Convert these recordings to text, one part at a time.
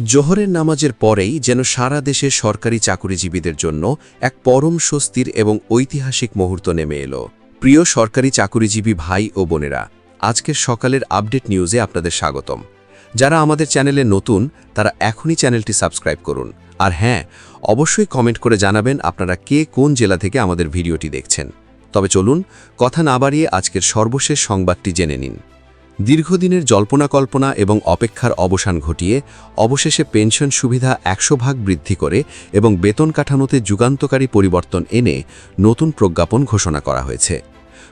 জোহরের নামাজের পরেই যেন সারা দেশে সরকারি চাকুরিজীবীদের জন্য এক পরম স্বস্তির এবং ঐতিহাসিক মুহূর্ত নেমে এলো। প্রিয় সরকারি চাকুরিজীবী ভাই ও বোনেরা, আজকের সকালের আপডেট নিউজে আপনাদের স্বাগতম। যারা আমাদের চ্যানেলে নতুন তারা এখনই চ্যানেলটি সাবস্ক্রাইব করুন। আর হ্যাঁ, অবশ্যই কমেন্ট করে জানাবেন আপনারা কে কোন জেলা থেকে আমাদের ভিডিওটি দেখছেন। তবে চলুন কথা না বাড়িয়ে আজকের সর্বশেষ সংবাদটি জেনে নিন। দীর্ঘদিনের জল্পনা-কল্পনা এবং অপেক্ষার অবসান ঘটিয়ে অবশেষে পেনশন সুবিধা 100% বৃদ্ধি করে এবং বেতন কাঠামোতে যুগান্তকারী পরিবর্তন এনে নতুন প্রজ্ঞাপন ঘোষণা করা হয়েছে।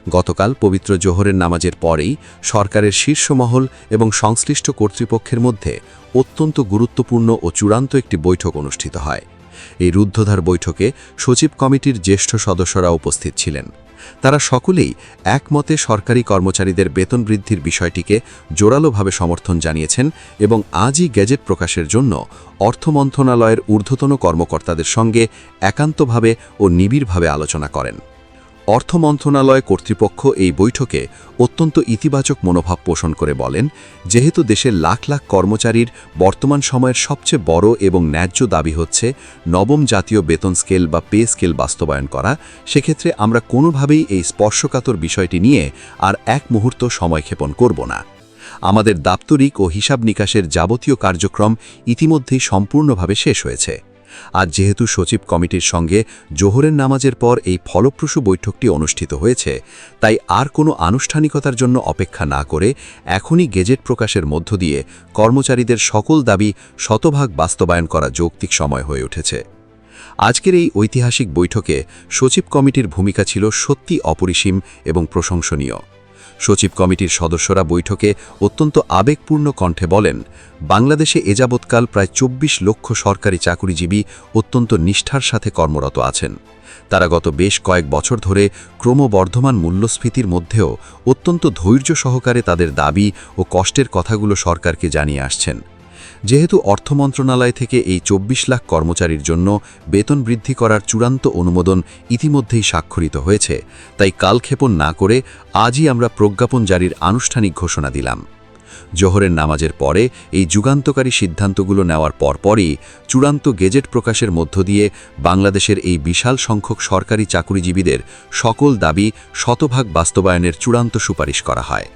গতকাল পবিত্র জোহরের নামাজের পরেই সরকারের শীর্ষ মহল এবং সংশ্লিষ্ট কর্তৃপক্ষের মধ্যে অত্যন্ত গুরুত্বপূর্ণ ও চূড়ান্ত একটি বৈঠক অনুষ্ঠিত হয়। এই রুদ্ধদ্বার বৈঠকে সচিব কমিটির জ্যেষ্ঠ সদস্যরা উপস্থিত ছিলেন। তারা সকলেই একমতে সরকারি কর্মচারীদের বেতন বৃদ্ধির বিষয়টিকে জোরালোভাবে সমর্থন জানিয়েছেন এবং আজই গেজেট প্রকাশের জন্য অর্থ মন্ত্রণালয়ের ঊর্ধ্বতন কর্মকর্তাদের সঙ্গে একান্তভাবে ও নিবিড়ভাবে আলোচনা করেন। অর্থ মন্ত্রণালয় কর্তৃপক্ষ এই বৈঠকে অত্যন্ত ইতিবাচক মনোভাব পোষণ করে বলেন, যেহেতু দেশের লাখ লাখ কর্মচারীর বর্তমান সময়ের সবচেয়ে বড় এবং ন্যায্য দাবি হচ্ছে নবম জাতীয় বেতন স্কেল বা পে স্কেল বাস্তবায়ন করা, সেক্ষেত্রে আমরা কোনোভাবেই এই স্পর্শকাতর বিষয়টি নিয়ে আর এক মুহূর্ত সময়ক্ষেপণ করব না। আমাদের দাপ্তরিক ও হিসাব নিকাশের যাবতীয় কার্যক্রম ইতিমধ্যেই সম্পূর্ণভাবে শেষ হয়েছে। আজ যেহেতু সচিব কমিটির সঙ্গে জোহরের নামাজের পর এই ফলপ্রসূ বৈঠকটি অনুষ্ঠিত হয়েছে, তাই আর কোনো আনুষ্ঠানিকতার জন্য অপেক্ষা না করে এখনই গেজেট প্রকাশের মধ্য দিয়ে কর্মচারীদের সকল দাবি শতভাগ বাস্তবায়ন করা যৌক্তিক সময় হয়ে উঠেছে। আজকের এই ঐতিহাসিক বৈঠকে সচিব কমিটির ভূমিকা ছিল সত্যি অপরিসীম এবং প্রশংসনীয়। সচিব কমিটির সদস্যরা বৈঠকে অত্যন্ত আবেগপূর্ণ কণ্ঠে বলেন, বাংলাদেশে এযাবৎকাল প্রায় 24 লক্ষ সরকারি চাকুরিজীবী অত্যন্ত নিষ্ঠার সাথে কর্মরত আছেন। তারা গত বেশ কয়েক বছর ধরে ক্রমবর্ধমান মূল্যস্ফীতির মধ্যেও অত্যন্ত ধৈর্য সহকারে তাদের দাবি ও কষ্টের কথাগুলো সরকারকে জানিয়ে আসছেন। যেহেতু অর্থ মন্ত্রণালয় থেকে এই 24 লাখ কর্মচারীর জন্য বেতন বৃদ্ধি করার চূড়ান্ত অনুমোদন ইতিমধ্যেই স্বাক্ষরিত হয়েছে, তাই কালক্ষেপণ না করে আজই আমরা প্রজ্ঞাপন জারির আনুষ্ঠানিক ঘোষণা দিলাম। জোহরের নামাজের পরে এই যুগান্তকারী সিদ্ধান্তগুলো নেওয়ার পরপরই চূড়ান্ত গেজেট প্রকাশের মধ্য দিয়ে বাংলাদেশের এই বিশাল সংখ্যক সরকারি চাকুরিজীবীদের সকল দাবি শতভাগ বাস্তবায়নের চূড়ান্ত সুপারিশ করা হয়।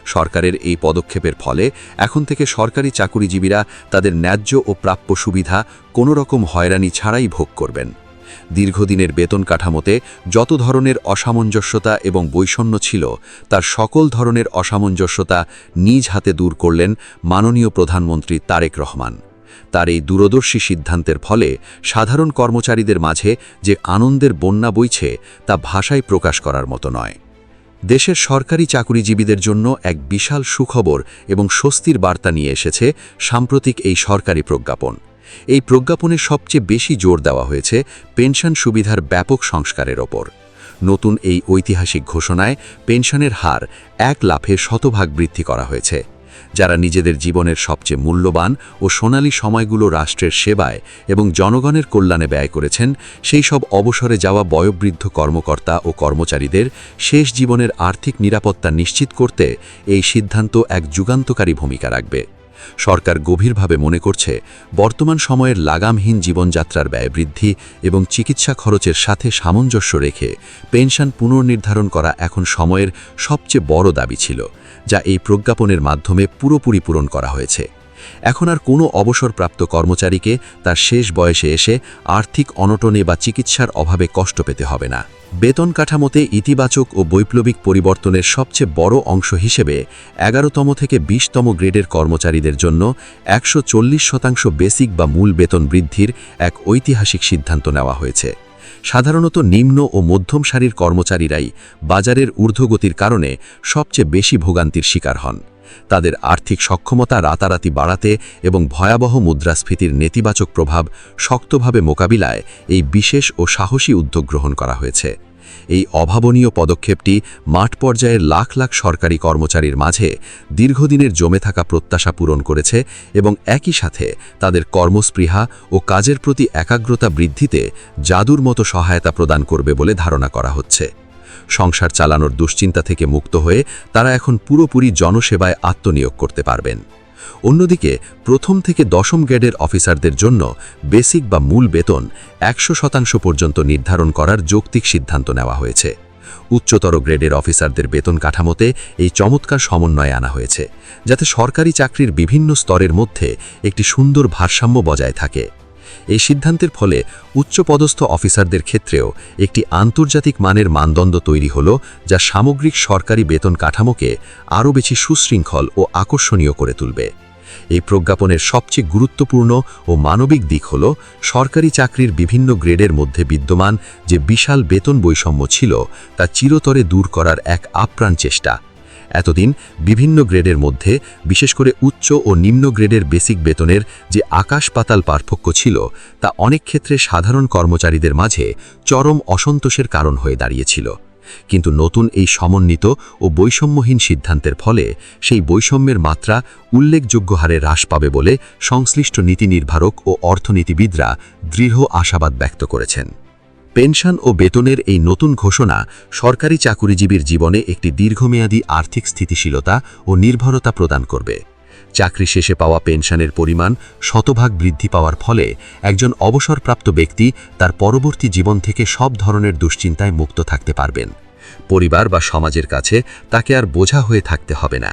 সরকারের এই পদক্ষেপের ফলে এখন থেকে সরকারি চাকুরিজীবীরা তাদের ন্যায্য ও প্রাপ্য সুবিধা কোনো রকম হয়রানি ছাড়াই ভোগ করবেন। দীর্ঘদিনের বেতন কাঠামোতে যত ধরনের অসামঞ্জস্যতা এবং বৈষম্য ছিল, তার সকল ধরনের অসামঞ্জস্যতা নিজ হাতে দূর করলেন মাননীয় প্রধানমন্ত্রী তারেক রহমান। তার এই দূরদর্শী সিদ্ধান্তের ফলে সাধারণ কর্মচারীদের মাঝে যে আনন্দের বন্যা বইছে তা ভাষায় প্রকাশ করার মতো নয়। দেশের সরকারি চাকুরিজীবীদের জন্য এক বিশাল সুখবর এবং স্বস্তির বার্তা নিয়ে এসেছে সাম্প্রতিক এই সরকারি প্রজ্ঞাপন। এই প্রজ্ঞাপনে সবচেয়ে বেশি জোর দেওয়া হয়েছে পেনশন সুবিধার ব্যাপক সংস্কারের ওপর। নতুন এই ঐতিহাসিক ঘোষণায় পেনশনের হার 1 লাফে শতভাগ বৃদ্ধি করা হয়েছে। যারা নিজেদের জীবনের সবচেয়ে মূল্যবান ও সোনালী সময়গুলো রাষ্ট্রের সেবায় এবং জনগণের কল্যাণে ব্যয় করেছেন, সেই সব অবসরে যাওয়া বয়োবৃদ্ধ কর্মকর্তা ও কর্মচারীদের শেষ জীবনের আর্থিক নিরাপত্তা নিশ্চিত করতে এই সিদ্ধান্ত এক যুগান্তকারী ভূমিকা রাখবে। সরকার গভীরভাবে মনে করছে, বর্তমান সময়ের লাগামহীন জীবনযাত্রার ব্যয় বৃদ্ধি এবং চিকিৎসা খরচের সাথে সামঞ্জস্য রেখে পেনশন পুনর্নির্ধারণ করা এখন সময়ের সবচেয়ে বড় দাবি ছিল, যা এই প্রজ্ঞাপনের মাধ্যমে পুরোপুরি পূরণ করা হয়েছে। এখন আর কোনো অবসরপ্রাপ্ত কর্মচারীকে তার শেষ বয়সে এসে আর্থিক অনটনে বা চিকিৎসার অভাবে কষ্ট পেতে হবে না। বেতন কাঠামোতে ইতিবাচক ও বৈপ্লবিক পরিবর্তনের সবচেয়ে বড় অংশ হিসেবে 11তম থেকে 20তম গ্রেডের কর্মচারীদের জন্য 140% বেসিক বা মূল বেতন বৃদ্ধির এক ঐতিহাসিক সিদ্ধান্ত নেওয়া হয়েছে। সাধারণত নিম্ন ও মধ্যম সারির কর্মচারীরাই বাজারের ঊর্ধ্বগতির কারণে সবচেয়ে বেশি ভোগান্তির শিকার হন। তাদের আর্থিক সক্ষমতা রাতারাতি বাড়াতে এবং ভয়াবহ মুদ্রাস্ফীতির নেতিবাচক প্রভাব শক্তভাবে মোকাবিলায় এই বিশেষ ও সাহসী উদ্যোগ গ্রহণ করা হয়েছে। এই অভাবনীয় পদক্ষেপটি মাঠ পর্যায়ের লাখ লাখ সরকারি কর্মচারীর মাঝে দীর্ঘদিনের জমে থাকা প্রত্যাশা পূরণ করেছে এবং একই সাথে তাদের কর্মস্পৃহা ও কাজের প্রতি একাগ্রতা বৃদ্ধিতে জাদুর মতো সহায়তা প্রদান করবে বলে ধারণা করা হচ্ছে। সংসার চালানোর দুশ্চিন্তা থেকে মুক্ত হয়ে তারা এখন পুরোপুরি জনসেবায় আত্মনিয়োগ করতে পারবেন। অন্যদিকে প্রথম থেকে দশম গ্রেডের অফিসারদের জন্য বেসিক বা মূল বেতন 100% পর্যন্ত নির্ধারণ করার যৌক্তিক সিদ্ধান্ত নেওয়া হয়েছে। উচ্চতর গ্রেডের অফিসারদের বেতন কাঠামোতে এই চমৎকার সমন্বয় আনা হয়েছে, যাতে সরকারি চাকরির বিভিন্ন স্তরের মধ্যে একটি সুন্দর ভারসাম্য বজায় থাকে। এই সিদ্ধান্তের ফলে উচ্চপদস্থ অফিসারদের ক্ষেত্রেও একটি আন্তর্জাতিক মানের মানদণ্ড তৈরি হল, যা সামগ্রিক সরকারি বেতন কাঠামোকে আরও বেশি সুশৃঙ্খল ও আকর্ষণীয় করে তুলবে। এই প্রজ্ঞাপনের সবচেয়ে গুরুত্বপূর্ণ ও মানবিক দিক হল সরকারি চাকরির বিভিন্ন গ্রেডের মধ্যে বিদ্যমান যে বিশাল বেতন বৈষম্য ছিল তা চিরতরে দূর করার এক আপ্রাণ চেষ্টা। এতদিন বিভিন্ন গ্রেডের মধ্যে, বিশেষ করে উচ্চ ও নিম্ন গ্রেডের বেসিক বেতনের যে আকাশ পাতাল পার্থক্য ছিল, তা অনেক ক্ষেত্রে সাধারণ কর্মচারীদের মাঝে চরম অসন্তোষের কারণ হয়ে দাঁড়িয়েছিল। কিন্তু নতুন এই সমন্বিত ও বৈষম্যহীন সিদ্ধান্তের ফলে সেই বৈষম্যের মাত্রা উল্লেখযোগ্য হারে হ্রাস পাবে বলে সংশ্লিষ্ট নীতি নির্ধারক ও অর্থনীতিবিদরা দৃঢ় আশাবাদ ব্যক্ত করেছেন। পেনশন ও বেতনের এই নতুন ঘোষণা সরকারি চাকুরিজীবীর জীবনে একটি দীর্ঘমেয়াদী আর্থিক স্থিতিশীলতা ও নির্ভরতা প্রদান করবে। চাকরি শেষে পাওয়া পেনশনের পরিমাণ শতভাগ বৃদ্ধি পাওয়ার ফলে একজন অবসরপ্রাপ্ত ব্যক্তি তার পরবর্তী জীবন থেকে সব ধরনের দুশ্চিন্তায় মুক্ত থাকতে পারবেন। পরিবার বা সমাজের কাছে তাকে আর বোঝা হয়ে থাকতে হবে না।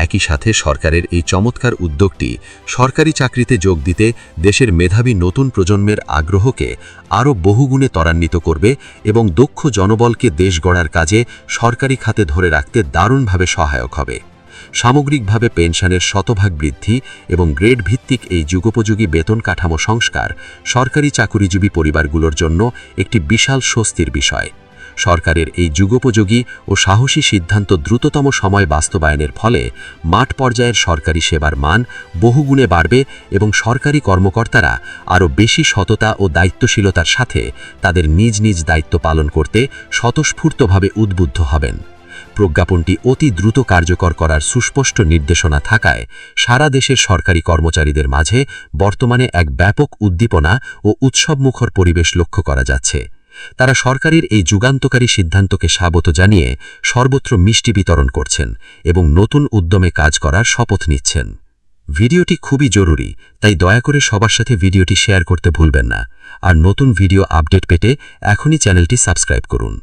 একই সাথে সরকারের এই চমৎকার উদ্যোগটি সরকারি চাকরিতে যোগ দিতে দেশের মেধাবী নতুন প্রজন্মের আগ্রহকে আরও বহুগুণে ত্বরান্বিত করবে এবং দক্ষ জনবলকে দেশ গড়ার কাজে সরকারি খাতে ধরে রাখতে দারুণভাবে সহায়ক হবে। সামগ্রিকভাবে পেনশনের শতভাগ বৃদ্ধি এবং গ্রেড ভিত্তিক এই যুগোপযোগী বেতন কাঠামো সংস্কার সরকারি চাকুরিজীবী পরিবারগুলোর জন্য একটি বিশাল স্বস্তির বিষয়। সরকারের এই যুগোপযোগী ও সাহসী সিদ্ধান্ত দ্রুততম সময় বাস্তবায়নের ফলে মাঠ পর্যায়ের সরকারি সেবার মান বহুগুণে বাড়বে এবং সরকারি কর্মকর্তারা আরও বেশি সততা ও দায়িত্বশীলতার সাথে তাদের নিজ নিজ দায়িত্ব পালন করতে স্বতঃস্ফূর্তভাবে উদ্বুদ্ধ হবেন। প্রজ্ঞাপনটি অতি দ্রুত কার্যকর করার সুস্পষ্ট নির্দেশনা থাকায় সারা দেশের সরকারি কর্মচারীদের মাঝে বর্তমানে এক ব্যাপক উদ্দীপনা ও উৎসবমুখর পরিবেশ লক্ষ্য করা যাচ্ছে। তারা সরকারের এই যুগান্তকারী সিদ্ধান্তকে স্বাগত জানিয়ে সর্বত্র মিষ্টি বিতরণ করছেন এবং নতুন উদ্যমে কাজ করার শপথ নিচ্ছেন। ভিডিওটি খুবই জরুরি, তাই দয়া করে সবার সাথে ভিডিওটি শেয়ার করতে ভুলবেন না। আর নতুন ভিডিও আপডেট পেতে এখনই চ্যানেলটি সাবস্ক্রাইব করুন।